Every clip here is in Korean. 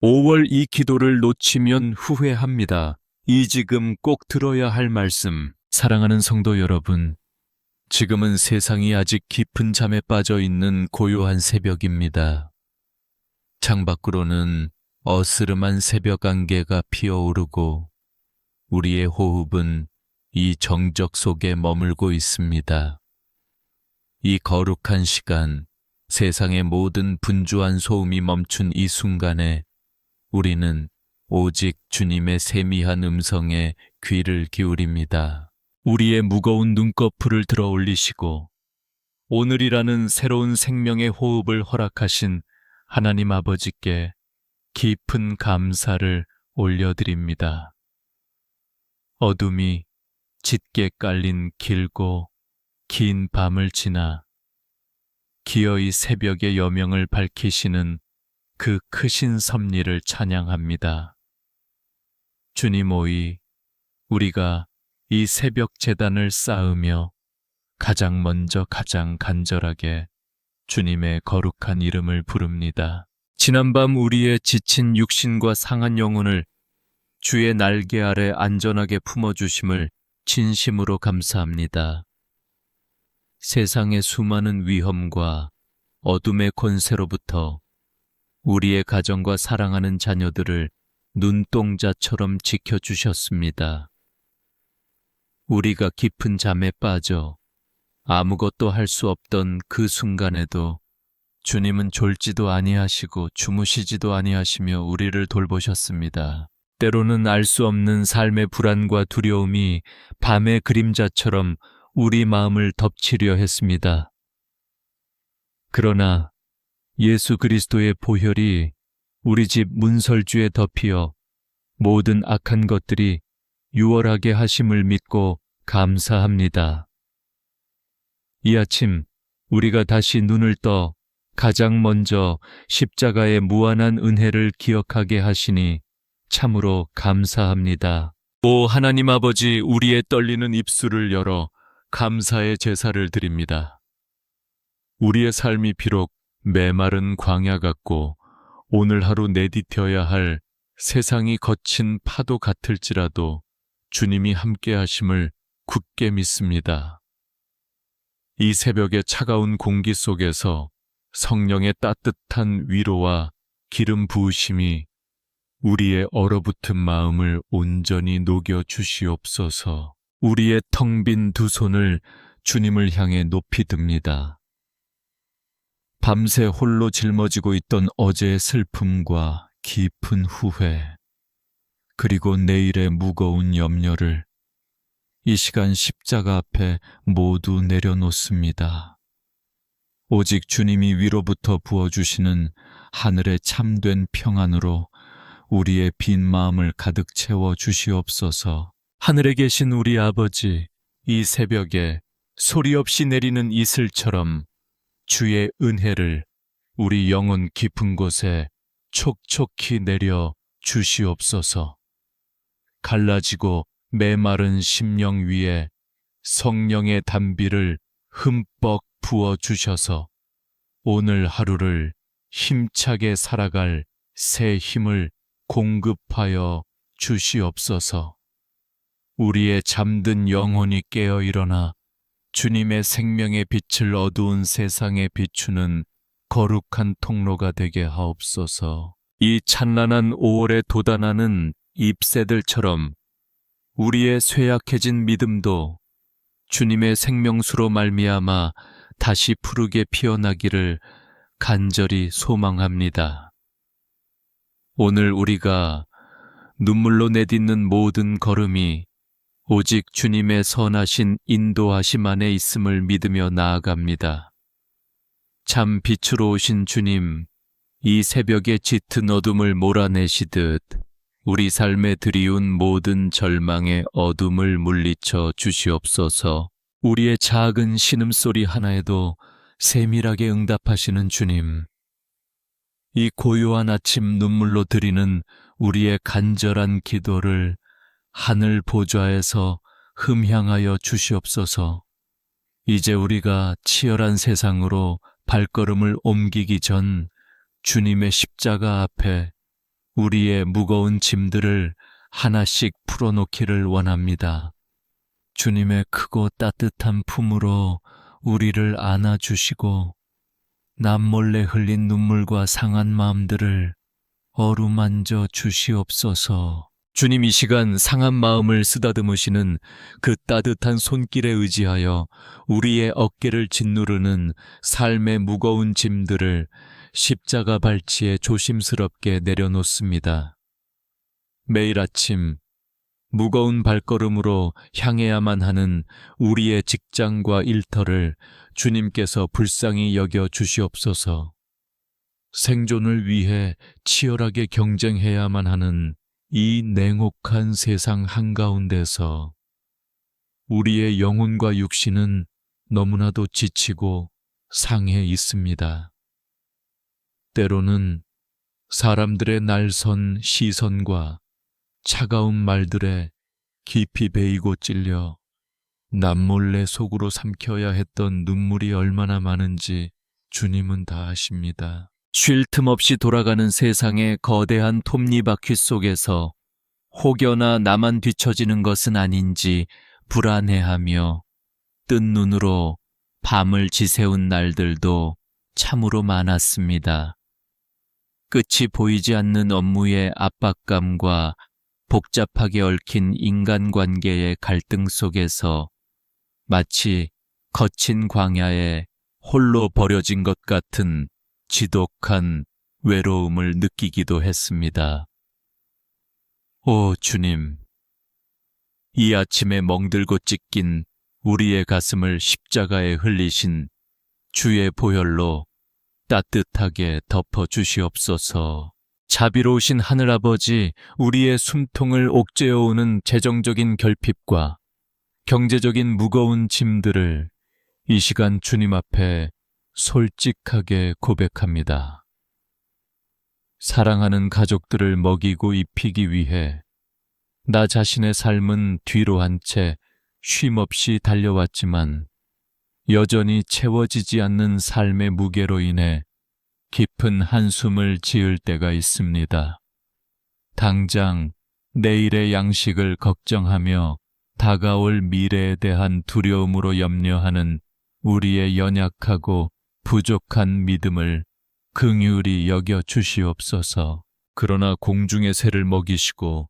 5월 이 기도를 놓치면 후회합니다. 이 지금 꼭 들어야 할 말씀. 사랑하는 성도 여러분, 지금은 세상이 아직 깊은 잠에 빠져 있는 고요한 새벽입니다. 창밖으로는 어스름한 새벽 안개가 피어오르고 우리의 호흡은 이 정적 속에 머물고 있습니다. 이 거룩한 시간, 세상의 모든 분주한 소음이 멈춘 이 순간에 우리는 오직 주님의 세미한 음성에 귀를 기울입니다. 우리의 무거운 눈꺼풀을 들어 올리시고 오늘이라는 새로운 생명의 호흡을 허락하신 하나님 아버지께 깊은 감사를 올려드립니다. 어둠이 짙게 깔린 길고 긴 밤을 지나 기어이 새벽의 여명을 밝히시는 그 크신 섭리를 찬양합니다. 주님 오이 우리가 이 새벽 제단을 쌓으며 가장 먼저 가장 간절하게 주님의 거룩한 이름을 부릅니다. 지난밤 우리의 지친 육신과 상한 영혼을 주의 날개 아래 안전하게 품어주심을 진심으로 감사합니다. 세상의 수많은 위험과 어둠의 권세로부터 우리의 가정과 사랑하는 자녀들을 눈동자처럼 지켜주셨습니다. 우리가 깊은 잠에 빠져 아무것도 할 수 없던 그 순간에도 주님은 졸지도 아니하시고 주무시지도 아니하시며 우리를 돌보셨습니다. 때로는 알 수 없는 삶의 불안과 두려움이 밤의 그림자처럼 우리 마음을 덮치려 했습니다. 그러나 예수 그리스도의 보혈이 우리 집 문설주에 덮이어 모든 악한 것들이 유월하게 하심을 믿고 감사합니다. 이 아침 우리가 다시 눈을 떠 가장 먼저 십자가의 무한한 은혜를 기억하게 하시니 참으로 감사합니다. 오 하나님 아버지, 우리의 떨리는 입술을 열어 감사의 제사를 드립니다. 우리의 삶이 비록 메마른 광야 같고 오늘 하루 내디뎌야 할 세상이 거친 파도 같을지라도 주님이 함께 하심을 굳게 믿습니다. 이 새벽의 차가운 공기 속에서 성령의 따뜻한 위로와 기름 부으심이 우리의 얼어붙은 마음을 온전히 녹여 주시옵소서. 우리의 텅 빈 두 손을 주님을 향해 높이 듭니다. 밤새 홀로 짊어지고 있던 어제의 슬픔과 깊은 후회, 그리고 내일의 무거운 염려를 이 시간 십자가 앞에 모두 내려놓습니다. 오직 주님이 위로부터 부어주시는 하늘의 참된 평안으로 우리의 빈 마음을 가득 채워 주시옵소서. 하늘에 계신 우리 아버지, 이 새벽에 소리 없이 내리는 이슬처럼 주의 은혜를 우리 영혼 깊은 곳에 촉촉히 내려 주시옵소서. 갈라지고 메마른 심령 위에 성령의 단비를 흠뻑 부어 주셔서 오늘 하루를 힘차게 살아갈 새 힘을 공급하여 주시옵소서. 우리의 잠든 영혼이 깨어 일어나 주님의 생명의 빛을 어두운 세상에 비추는 거룩한 통로가 되게 하옵소서. 이 찬란한 5월에 돋아나는 잎새들처럼 우리의 쇠약해진 믿음도 주님의 생명수로 말미암아 다시 푸르게 피어나기를 간절히 소망합니다. 오늘 우리가 눈물로 내딛는 모든 걸음이 오직 주님의 선하신 인도하심 안에 있음을 믿으며 나아갑니다. 참 빛으로 오신 주님, 이 새벽의 짙은 어둠을 몰아내시듯 우리 삶에 드리운 모든 절망의 어둠을 물리쳐 주시옵소서. 우리의 작은 신음소리 하나에도 세밀하게 응답하시는 주님, 이 고요한 아침 눈물로 드리는 우리의 간절한 기도를 하늘 보좌에서 흠향하여 주시옵소서. 이제 우리가 치열한 세상으로 발걸음을 옮기기 전 주님의 십자가 앞에 우리의 무거운 짐들을 하나씩 풀어놓기를 원합니다. 주님의 크고 따뜻한 품으로 우리를 안아주시고 남몰래 흘린 눈물과 상한 마음들을 어루만져 주시옵소서. 주님, 이 시간 상한 마음을 쓰다듬으시는 그 따뜻한 손길에 의지하여 우리의 어깨를 짓누르는 삶의 무거운 짐들을 십자가 발치에 조심스럽게 내려놓습니다. 매일 아침 무거운 발걸음으로 향해야만 하는 우리의 직장과 일터를 주님께서 불쌍히 여겨 주시옵소서. 생존을 위해 치열하게 경쟁해야만 하는 이 냉혹한 세상 한가운데서 우리의 영혼과 육신은 너무나도 지치고 상해 있습니다. 때로는 사람들의 날선 시선과 차가운 말들에 깊이 베이고 찔려 남몰래 속으로 삼켜야 했던 눈물이 얼마나 많은지 주님은 다 아십니다. 쉴 틈 없이 돌아가는 세상의 거대한 톱니바퀴 속에서 혹여나 나만 뒤처지는 것은 아닌지 불안해하며 뜬 눈으로 밤을 지새운 날들도 참으로 많았습니다. 끝이 보이지 않는 업무의 압박감과 복잡하게 얽힌 인간관계의 갈등 속에서 마치 거친 광야에 홀로 버려진 것 같은 지독한 외로움을 느끼기도 했습니다. 오 주님, 이 아침에 멍들고 찢긴 우리의 가슴을 십자가에 흘리신 주의 보혈로 따뜻하게 덮어주시옵소서. 자비로우신 하늘아버지, 우리의 숨통을 옥죄어오는 재정적인 결핍과 경제적인 무거운 짐들을 이 시간 주님 앞에 솔직하게 고백합니다. 사랑하는 가족들을 먹이고 입히기 위해 나 자신의 삶은 뒤로 한 채 쉼없이 달려왔지만 여전히 채워지지 않는 삶의 무게로 인해 깊은 한숨을 지을 때가 있습니다. 당장 내일의 양식을 걱정하며 다가올 미래에 대한 두려움으로 염려하는 우리의 연약하고 부족한 믿음을 긍휼히 여겨 주시옵소서. 그러나 공중의 새를 먹이시고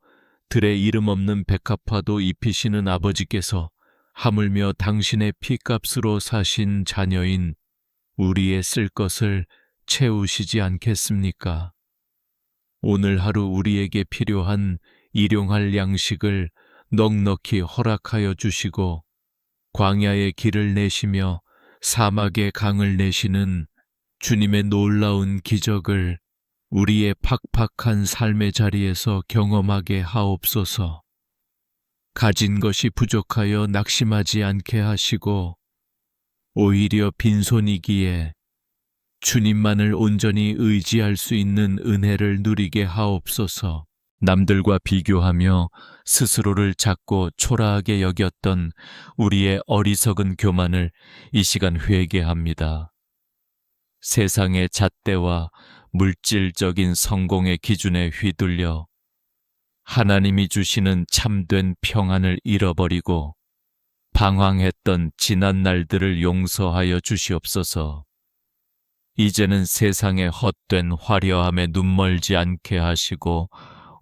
들의 이름 없는 백합화도 입히시는 아버지께서 하물며 당신의 피값으로 사신 자녀인 우리의 쓸 것을 채우시지 않겠습니까? 오늘 하루 우리에게 필요한 일용할 양식을 넉넉히 허락하여 주시고 광야의 길을 내시며 사막의 강을 내시는 주님의 놀라운 기적을 우리의 팍팍한 삶의 자리에서 경험하게 하옵소서. 가진 것이 부족하여 낙심하지 않게 하시고 오히려 빈손이기에 주님만을 온전히 의지할 수 있는 은혜를 누리게 하옵소서. 남들과 비교하며 스스로를 작고 초라하게 여겼던 우리의 어리석은 교만을 이 시간 회개합니다. 세상의 잣대와 물질적인 성공의 기준에 휘둘려 하나님이 주시는 참된 평안을 잃어버리고 방황했던 지난 날들을 용서하여 주시옵소서. 이제는 세상의 헛된 화려함에 눈멀지 않게 하시고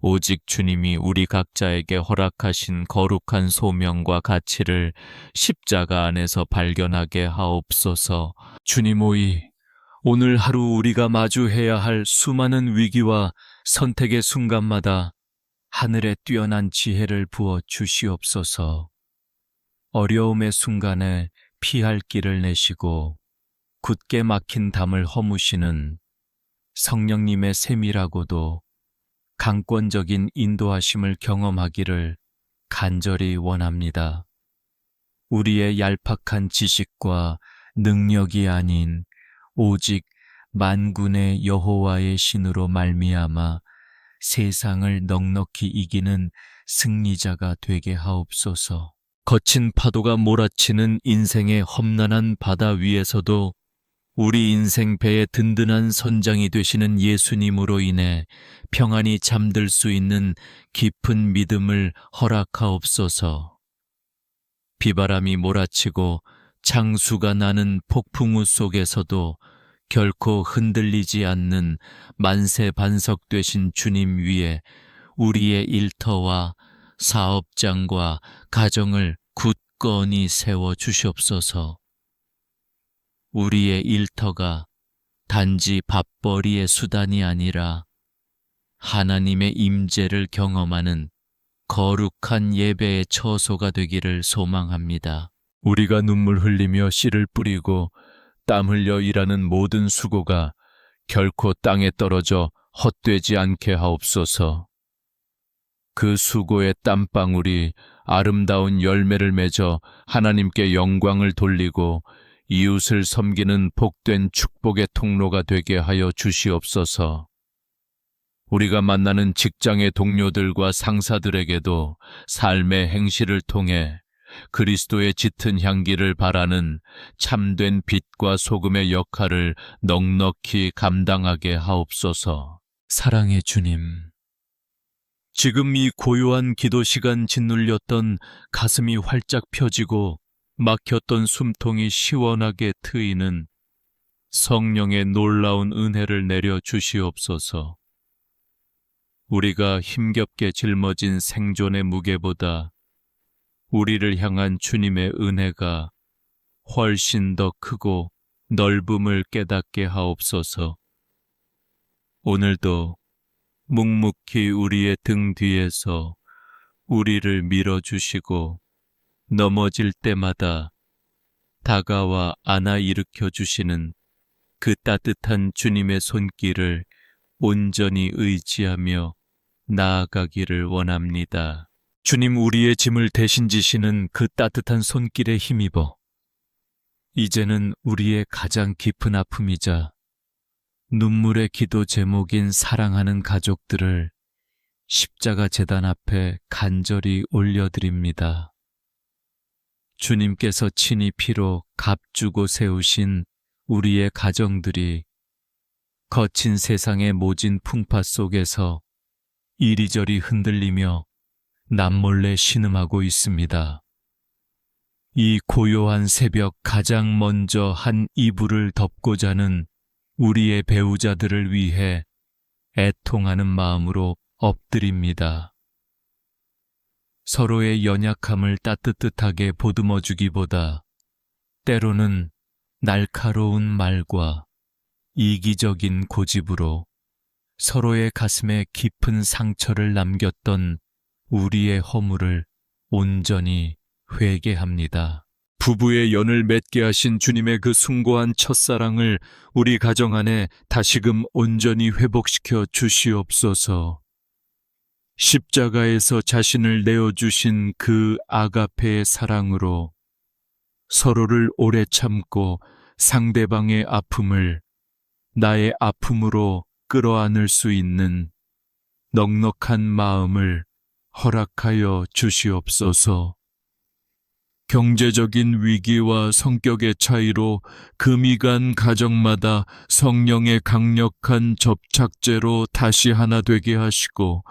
오직 주님이 우리 각자에게 허락하신 거룩한 소명과 가치를 십자가 안에서 발견하게 하옵소서. 주님 오이, 오늘 하루 우리가 마주해야 할 수많은 위기와 선택의 순간마다 하늘의 뛰어난 지혜를 부어 주시옵소서. 어려움의 순간에 피할 길을 내시고 굳게 막힌 담을 허무시는 성령님의 세밀하고도 강권적인 인도하심을 경험하기를 간절히 원합니다. 우리의 얄팍한 지식과 능력이 아닌 오직 만군의 여호와의 신으로 말미암아 세상을 넉넉히 이기는 승리자가 되게 하옵소서. 거친 파도가 몰아치는 인생의 험난한 바다 위에서도 우리 인생 배의 든든한 선장이 되시는 예수님으로 인해 평안히 잠들 수 있는 깊은 믿음을 허락하옵소서. 비바람이 몰아치고 창수가 나는 폭풍우 속에서도 결코 흔들리지 않는 만세반석 되신 주님 위에 우리의 일터와 사업장과 가정을 굳건히 세워 주시옵소서. 우리의 일터가 단지 밥벌이의 수단이 아니라 하나님의 임재를 경험하는 거룩한 예배의 처소가 되기를 소망합니다. 우리가 눈물 흘리며 씨를 뿌리고 땀 흘려 일하는 모든 수고가 결코 땅에 떨어져 헛되지 않게 하옵소서. 그 수고의 땀방울이 아름다운 열매를 맺어 하나님께 영광을 돌리고 이웃을 섬기는 복된 축복의 통로가 되게 하여 주시옵소서. 우리가 만나는 직장의 동료들과 상사들에게도 삶의 행실을 통해 그리스도의 짙은 향기를 바라는 참된 빛과 소금의 역할을 넉넉히 감당하게 하옵소서. 사랑의 주님, 지금 이 고요한 기도 시간 짓눌렸던 가슴이 활짝 펴지고 막혔던 숨통이 시원하게 트이는 성령의 놀라운 은혜를 내려 주시옵소서. 우리가 힘겹게 짊어진 생존의 무게보다 우리를 향한 주님의 은혜가 훨씬 더 크고 넓음을 깨닫게 하옵소서. 오늘도 묵묵히 우리의 등 뒤에서 우리를 밀어주시고 넘어질 때마다 다가와 안아 일으켜 주시는 그 따뜻한 주님의 손길을 온전히 의지하며 나아가기를 원합니다. 주님, 우리의 짐을 대신 지시는 그 따뜻한 손길에 힘입어 이제는 우리의 가장 깊은 아픔이자 눈물의 기도 제목인 사랑하는 가족들을 십자가 제단 앞에 간절히 올려드립니다. 주님께서 친히 피로 값주고 세우신 우리의 가정들이 거친 세상의 모진 풍파 속에서 이리저리 흔들리며 남몰래 신음하고 있습니다. 이 고요한 새벽 가장 먼저 한 이불을 덮고자는 우리의 배우자들을 위해 애통하는 마음으로 엎드립니다. 서로의 연약함을 따뜻하게 보듬어 주기보다 때로는 날카로운 말과 이기적인 고집으로 서로의 가슴에 깊은 상처를 남겼던 우리의 허물을 온전히 회개합니다. 부부의 연을 맺게 하신 주님의 그 숭고한 첫사랑을 우리 가정 안에 다시금 온전히 회복시켜 주시옵소서. 십자가에서 자신을 내어주신 그 아가페의 사랑으로 서로를 오래 참고 상대방의 아픔을 나의 아픔으로 끌어안을 수 있는 넉넉한 마음을 허락하여 주시옵소서. 경제적인 위기와 성격의 차이로 금이 간 가정마다 성령의 강력한 접착제로 다시 하나 되게 하시고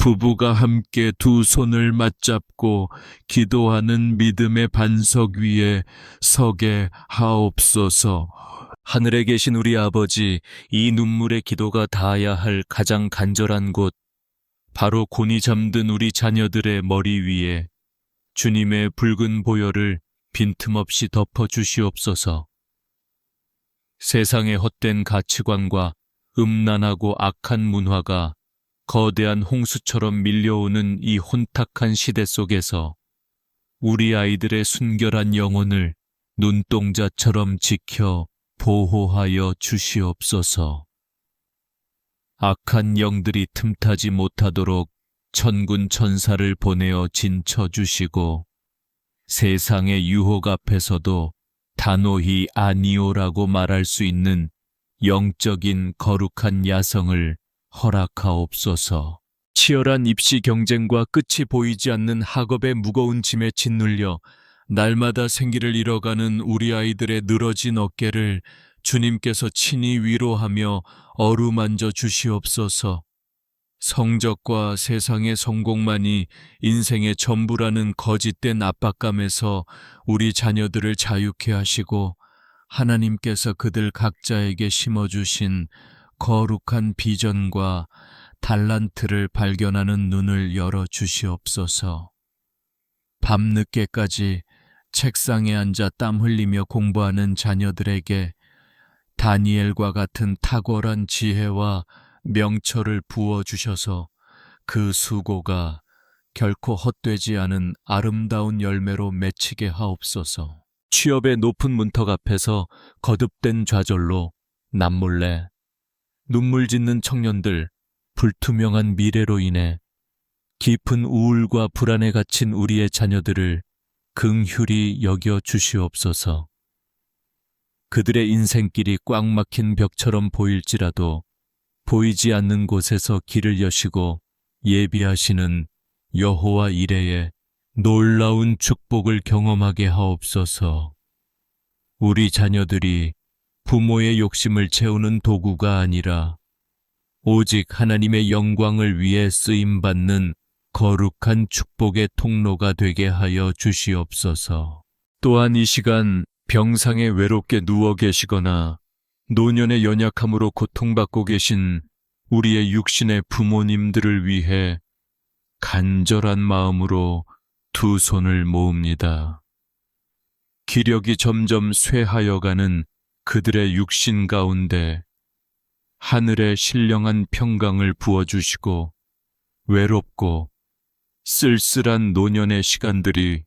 부부가 함께 두 손을 맞잡고 기도하는 믿음의 반석 위에 서게 하옵소서. 하늘에 계신 우리 아버지, 이 눈물의 기도가 닿아야 할 가장 간절한 곳, 바로 곤히 잠든 우리 자녀들의 머리 위에 주님의 붉은 보혈을 빈틈없이 덮어 주시옵소서. 세상의 헛된 가치관과 음란하고 악한 문화가 거대한 홍수처럼 밀려오는 이 혼탁한 시대 속에서 우리 아이들의 순결한 영혼을 눈동자처럼 지켜 보호하여 주시옵소서. 악한 영들이 틈타지 못하도록 천군 천사를 보내어 진쳐주시고 세상의 유혹 앞에서도 단호히 아니오라고 말할 수 있는 영적인 거룩한 야성을 허락하옵소서. 치열한 입시 경쟁과 끝이 보이지 않는 학업의 무거운 짐에 짓눌려 날마다 생기를 잃어가는 우리 아이들의 늘어진 어깨를 주님께서 친히 위로하며 어루만져 주시옵소서. 성적과 세상의 성공만이 인생의 전부라는 거짓된 압박감에서 우리 자녀들을 자유케 하시고 하나님께서 그들 각자에게 심어주신 거룩한 비전과 달란트를 발견하는 눈을 열어 주시옵소서. 밤늦게까지 책상에 앉아 땀 흘리며 공부하는 자녀들에게 다니엘과 같은 탁월한 지혜와 명철을 부어주셔서 그 수고가 결코 헛되지 않은 아름다운 열매로 맺히게 하옵소서. 취업의 높은 문턱 앞에서 거듭된 좌절로 남몰래 눈물 짓는 청년들, 불투명한 미래로 인해 깊은 우울과 불안에 갇힌 우리의 자녀들을 긍휼히 여겨 주시옵소서. 그들의 인생길이 꽉 막힌 벽처럼 보일지라도 보이지 않는 곳에서 길을 여시고 예비하시는 여호와 이레의 놀라운 축복을 경험하게 하옵소서. 우리 자녀들이 부모의 욕심을 채우는 도구가 아니라 오직 하나님의 영광을 위해 쓰임받는 거룩한 축복의 통로가 되게 하여 주시옵소서. 또한 이 시간 병상에 외롭게 누워 계시거나 노년의 연약함으로 고통받고 계신 우리의 육신의 부모님들을 위해 간절한 마음으로 두 손을 모읍니다. 기력이 점점 쇠하여가는 그들의 육신 가운데 하늘의 신령한 평강을 부어주시고 외롭고 쓸쓸한 노년의 시간들이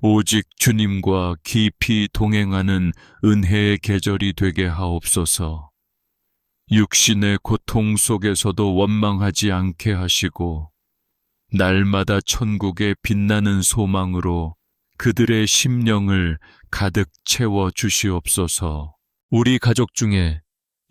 오직 주님과 깊이 동행하는 은혜의 계절이 되게 하옵소서. 육신의 고통 속에서도 원망하지 않게 하시고 날마다 천국의 빛나는 소망으로 그들의 심령을 가득 채워 주시옵소서. 우리 가족 중에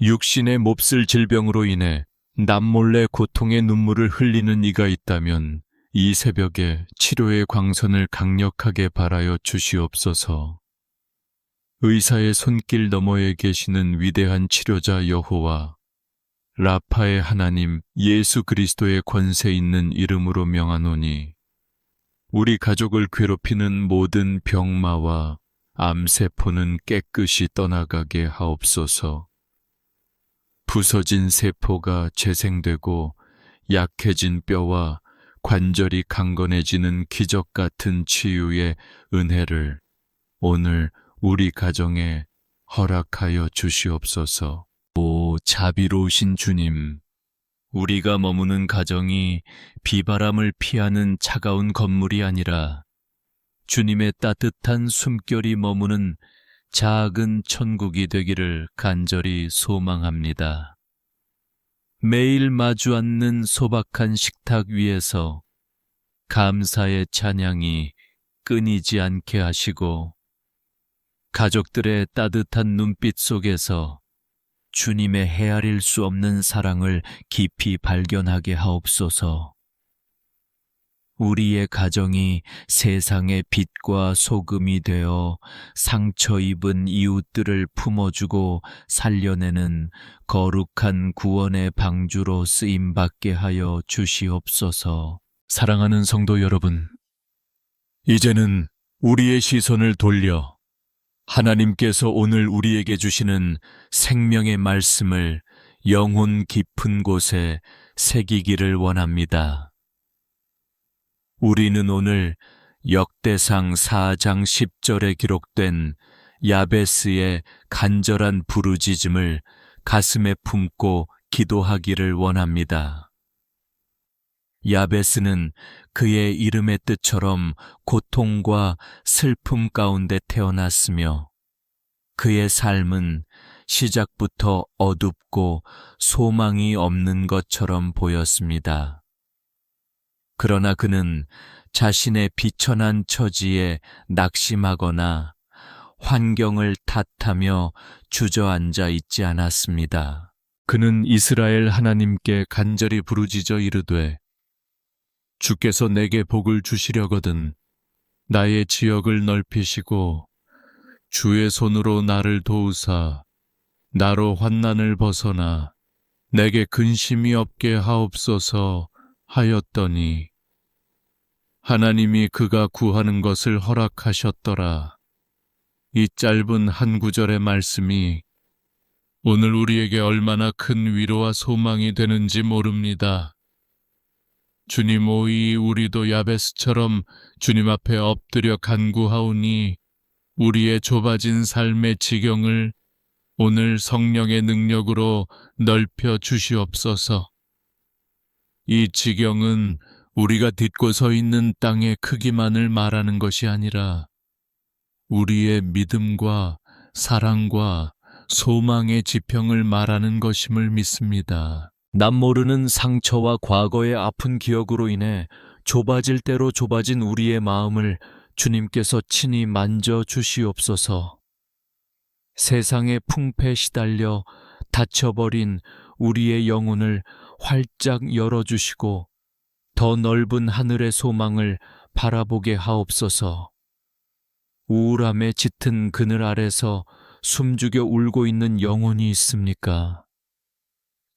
육신의 몹쓸 질병으로 인해 남몰래 고통의 눈물을 흘리는 이가 있다면 이 새벽에 치료의 광선을 강력하게 발하여 주시옵소서. 의사의 손길 너머에 계시는 위대한 치료자 여호와, 라파의 하나님 예수 그리스도의 권세 있는 이름으로 명하노니 우리 가족을 괴롭히는 모든 병마와 암세포는 깨끗이 떠나가게 하옵소서. 부서진 세포가 재생되고 약해진 뼈와 관절이 강건해지는 기적 같은 치유의 은혜를 오늘 우리 가정에 허락하여 주시옵소서. 오 자비로우신 주님, 우리가 머무는 가정이 비바람을 피하는 차가운 건물이 아니라 주님의 따뜻한 숨결이 머무는 작은 천국이 되기를 간절히 소망합니다. 매일 마주 앉는 소박한 식탁 위에서 감사의 찬양이 끊이지 않게 하시고 가족들의 따뜻한 눈빛 속에서 주님의 헤아릴 수 없는 사랑을 깊이 발견하게 하옵소서. 우리의 가정이 세상의 빛과 소금이 되어 상처 입은 이웃들을 품어주고 살려내는 거룩한 구원의 방주로 쓰임받게 하여 주시옵소서. 사랑하는 성도 여러분, 이제는 우리의 시선을 돌려 하나님께서 오늘 우리에게 주시는 생명의 말씀을 영혼 깊은 곳에 새기기를 원합니다. 우리는 오늘 역대상 4장 10절에 기록된 야베스의 간절한 부르짖음을 가슴에 품고 기도하기를 원합니다. 야베스는 그의 이름의 뜻처럼 고통과 슬픔 가운데 태어났으며 그의 삶은 시작부터 어둡고 소망이 없는 것처럼 보였습니다. 그러나 그는 자신의 비천한 처지에 낙심하거나 환경을 탓하며 주저앉아 있지 않았습니다. 그는 이스라엘 하나님께 간절히 부르짖어 이르되 주께서 내게 복을 주시려거든 나의 지역을 넓히시고 주의 손으로 나를 도우사 나로 환난을 벗어나 내게 근심이 없게 하옵소서 하였더니 하나님이 그가 구하는 것을 허락하셨더라. 이 짧은 한 구절의 말씀이 오늘 우리에게 얼마나 큰 위로와 소망이 되는지 모릅니다. 주님, 오이 우리도 야베스처럼 주님 앞에 엎드려 간구하오니 우리의 좁아진 삶의 지경을 오늘 성령의 능력으로 넓혀 주시옵소서. 이 지경은 우리가 딛고 서 있는 땅의 크기만을 말하는 것이 아니라 우리의 믿음과 사랑과 소망의 지평을 말하는 것임을 믿습니다. 남 모르는 상처와 과거의 아픈 기억으로 인해 좁아질 대로 좁아진 우리의 마음을 주님께서 친히 만져 주시옵소서. 세상의 풍패에 시달려 닫혀버린 우리의 영혼을 활짝 열어주시고 더 넓은 하늘의 소망을 바라보게 하옵소서. 우울함에 짙은 그늘 아래서 숨죽여 울고 있는 영혼이 있습니까?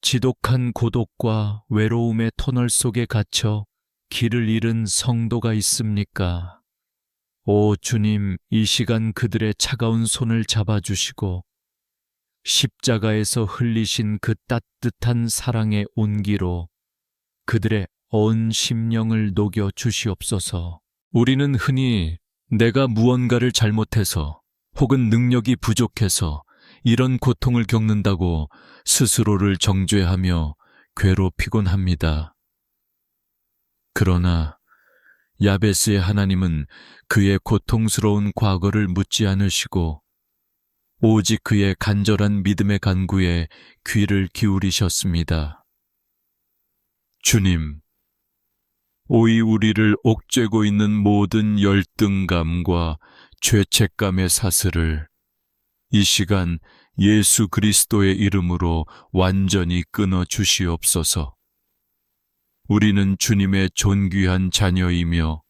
지독한 고독과 외로움의 터널 속에 갇혀 길을 잃은 성도가 있습니까? 오 주님, 이 시간 그들의 차가운 손을 잡아주시고 십자가에서 흘리신 그 따뜻한 사랑의 온기로 그들의 언 심령을 녹여 주시옵소서. 우리는 흔히 내가 무언가를 잘못해서 혹은 능력이 부족해서 이런 고통을 겪는다고 스스로를 정죄하며 괴롭히곤 합니다. 그러나 야베스의 하나님은 그의 고통스러운 과거를 묻지 않으시고 오직 그의 간절한 믿음의 간구에 귀를 기울이셨습니다. 주님, 오이 우리를 옥죄고 있는 모든 열등감과 죄책감의 사슬을 이 시간 예수 그리스도의 이름으로 완전히 끊어 주시옵소서. 우리는 주님의 존귀한 자녀이며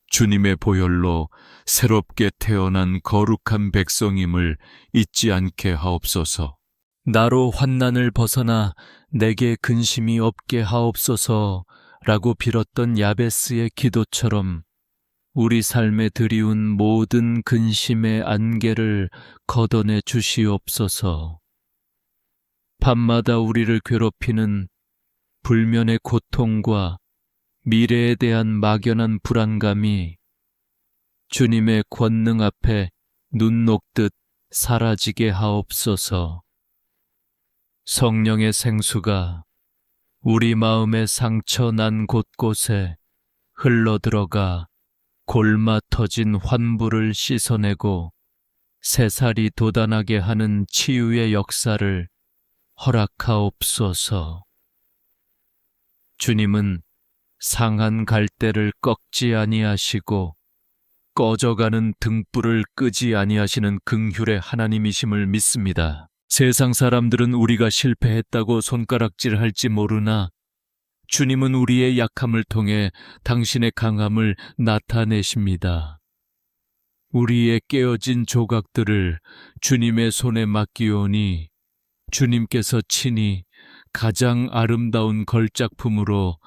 주님의 보혈로 새롭게 태어난 거룩한 백성임을 잊지 않게 하옵소서. 나로 환난을 벗어나 내게 근심이 없게 하옵소서 라고 빌었던 야베스의 기도처럼 우리 삶에 드리운 모든 근심의 안개를 걷어내 주시옵소서. 밤마다 우리를 괴롭히는 불면의 고통과 미래에 대한 막연한 불안감이 주님의 권능 앞에 눈 녹듯 사라지게 하옵소서. 성령의 생수가 우리 마음의 상처 난 곳곳에 흘러들어가 골마 터진 환부를 씻어내고 새살이 돋아나게 하는 치유의 역사를 허락하옵소서. 주님은 상한 갈대를 꺾지 아니하시고 꺼져가는 등불을 끄지 아니하시는 긍휼의 하나님이심을 믿습니다. 세상 사람들은 우리가 실패했다고 손가락질할지 모르나 주님은 우리의 약함을 통해 당신의 강함을 나타내십니다. 우리의 깨어진 조각들을 주님의 손에 맡기오니 주님께서 친히 가장 아름다운 걸작품으로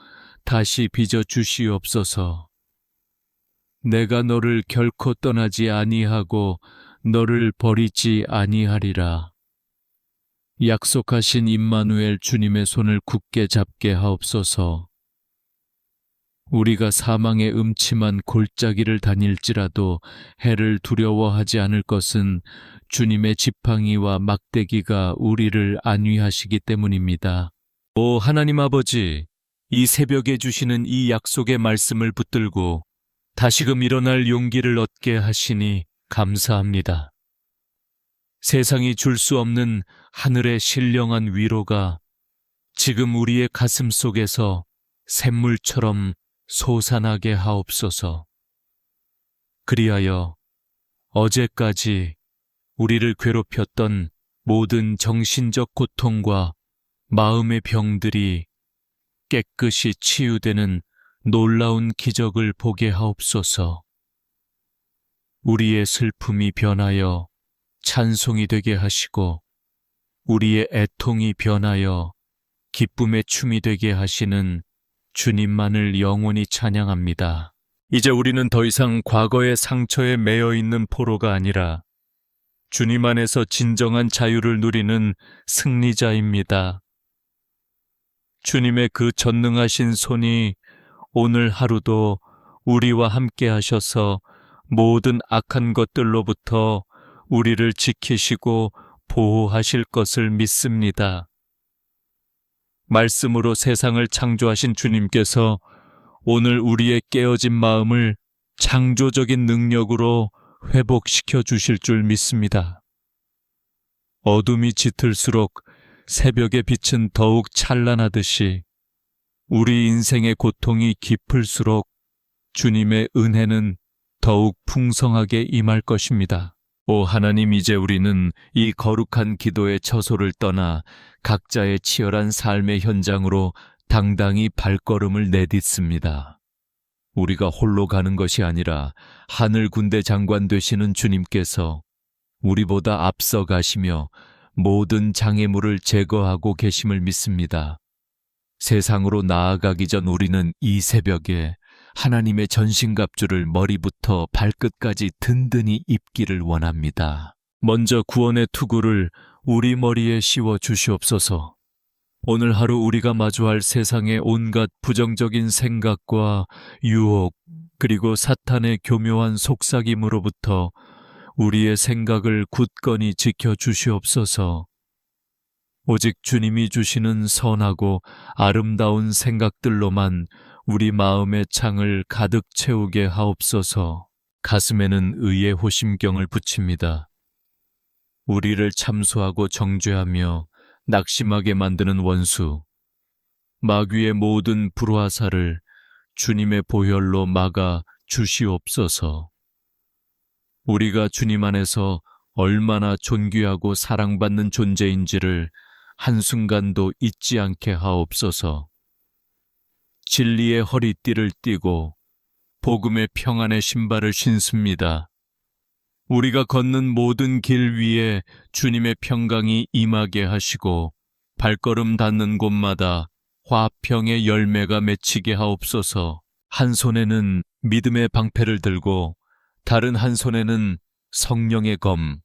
다시 빚어 주시옵소서. 내가 너를 결코 떠나지 아니하고 너를 버리지 아니하리라. 약속하신 임마누엘 주님의 손을 굳게 잡게 하옵소서. 우리가 사망의 음침한 골짜기를 다닐지라도 해를 두려워하지 않을 것은 주님의 지팡이와 막대기가 우리를 안위하시기 때문입니다. 오 하나님 아버지, 이 새벽에 주시는 이 약속의 말씀을 붙들고 다시금 일어날 용기를 얻게 하시니 감사합니다. 세상이 줄 수 없는 하늘의 신령한 위로가 지금 우리의 가슴 속에서 샘물처럼 솟아나게 하옵소서. 그리하여 어제까지 우리를 괴롭혔던 모든 정신적 고통과 마음의 병들이 깨끗이 치유되는 놀라운 기적을 보게 하옵소서. 우리의 슬픔이 변하여 찬송이 되게 하시고 우리의 애통이 변하여 기쁨의 춤이 되게 하시는 주님만을 영원히 찬양합니다. 이제 우리는 더 이상 과거의 상처에 매여 있는 포로가 아니라 주님 안에서 진정한 자유를 누리는 승리자입니다. 주님의 그 전능하신 손이 오늘 하루도 우리와 함께 하셔서 모든 악한 것들로부터 우리를 지키시고 보호하실 것을 믿습니다. 말씀으로 세상을 창조하신 주님께서 오늘 우리의 깨어진 마음을 창조적인 능력으로 회복시켜 주실 줄 믿습니다. 어둠이 짙을수록 새벽의 빛은 더욱 찬란하듯이 우리 인생의 고통이 깊을수록 주님의 은혜는 더욱 풍성하게 임할 것입니다. 오 하나님, 이제 우리는 이 거룩한 기도의 처소를 떠나 각자의 치열한 삶의 현장으로 당당히 발걸음을 내딛습니다. 우리가 홀로 가는 것이 아니라 하늘 군대 장관 되시는 주님께서 우리보다 앞서 가시며 모든 장애물을 제거하고 계심을 믿습니다. 세상으로 나아가기 전 우리는 이 새벽에 하나님의 전신갑주를 머리부터 발끝까지 든든히 입기를 원합니다. 먼저 구원의 투구를 우리 머리에 씌워 주시옵소서. 오늘 하루 우리가 마주할 세상의 온갖 부정적인 생각과 유혹, 그리고 사탄의 교묘한 속삭임으로부터 우리의 생각을 굳건히 지켜 주시옵소서. 오직 주님이 주시는 선하고 아름다운 생각들로만 우리 마음의 창을 가득 채우게 하옵소서. 가슴에는 의의 호심경을 붙입니다. 우리를 참소하고 정죄하며 낙심하게 만드는 원수, 마귀의 모든 불화살을 주님의 보혈로 막아 주시옵소서. 우리가 주님 안에서 얼마나 존귀하고 사랑받는 존재인지를 한순간도 잊지 않게 하옵소서. 진리의 허리띠를 띠고 복음의 평안의 신발을 신습니다. 우리가 걷는 모든 길 위에 주님의 평강이 임하게 하시고 발걸음 닿는 곳마다 화평의 열매가 맺히게 하옵소서. 한 손에는 믿음의 방패를 들고 다른 한 손에는 성령의 검,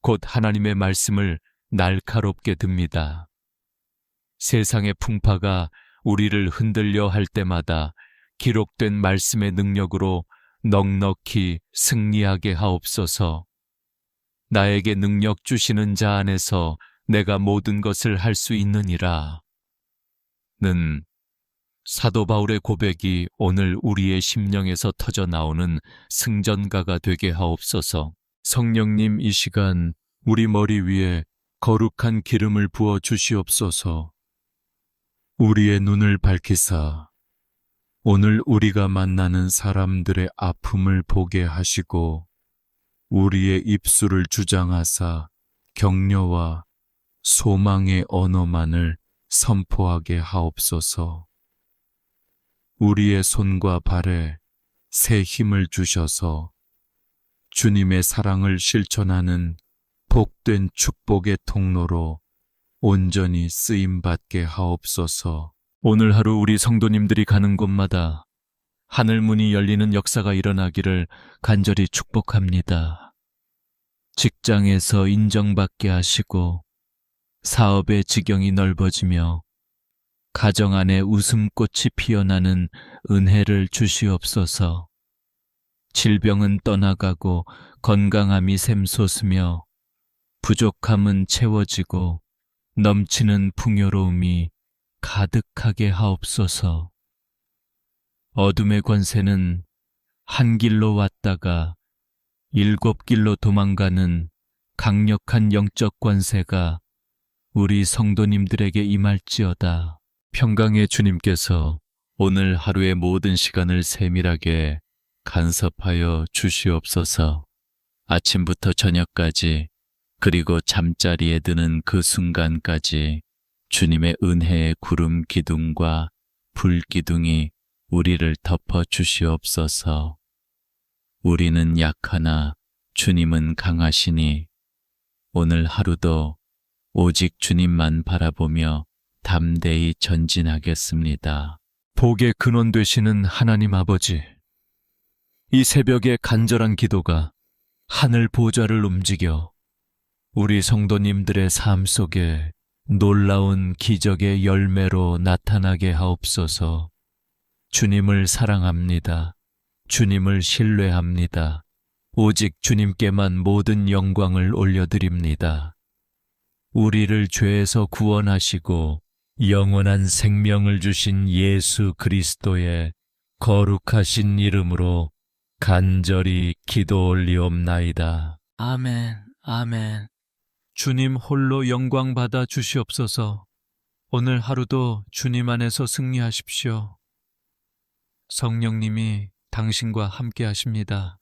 곧 하나님의 말씀을 날카롭게 듭니다. 세상의 풍파가 우리를 흔들려 할 때마다 기록된 말씀의 능력으로 넉넉히 승리하게 하옵소서. 나에게 능력 주시는 자 안에서 내가 모든 것을 할 수 있느니라. 는 사도 바울의 고백이 오늘 우리의 심령에서 터져 나오는 승전가가 되게 하옵소서. 성령님, 이 시간 우리 머리 위에 거룩한 기름을 부어 주시옵소서. 우리의 눈을 밝히사 오늘 우리가 만나는 사람들의 아픔을 보게 하시고 우리의 입술을 주장하사 격려와 소망의 언어만을 선포하게 하옵소서. 우리의 손과 발에 새 힘을 주셔서 주님의 사랑을 실천하는 복된 축복의 통로로 온전히 쓰임받게 하옵소서. 오늘 하루 우리 성도님들이 가는 곳마다 하늘문이 열리는 역사가 일어나기를 간절히 축복합니다. 직장에서 인정받게 하시고 사업의 지경이 넓어지며 가정 안에 웃음꽃이 피어나는 은혜를 주시옵소서. 질병은 떠나가고 건강함이 샘솟으며 부족함은 채워지고 넘치는 풍요로움이 가득하게 하옵소서. 어둠의 권세는 한 길로 왔다가 7길로 도망가는 강력한 영적 권세가 우리 성도님들에게 임할지어다. 평강의 주님께서 오늘 하루의 모든 시간을 세밀하게 간섭하여 주시옵소서. 아침부터 저녁까지, 그리고 잠자리에 드는 그 순간까지 주님의 은혜의 구름 기둥과 불 기둥이 우리를 덮어 주시옵소서. 우리는 약하나 주님은 강하시니 오늘 하루도 오직 주님만 바라보며 담대히 전진하겠습니다. 복의 근원 되시는 하나님 아버지, 이 새벽의 간절한 기도가 하늘 보좌를 움직여 우리 성도님들의 삶 속에 놀라운 기적의 열매로 나타나게 하옵소서. 주님을 사랑합니다. 주님을 신뢰합니다. 오직 주님께만 모든 영광을 올려드립니다. 우리를 죄에서 구원하시고 영원한 생명을 주신 예수 그리스도의 거룩하신 이름으로 간절히 기도 올리옵나이다. 아멘, 아멘. 주님 홀로 영광 받아 주시옵소서. 오늘 하루도 주님 안에서 승리하십시오. 성령님이 당신과 함께 하십니다.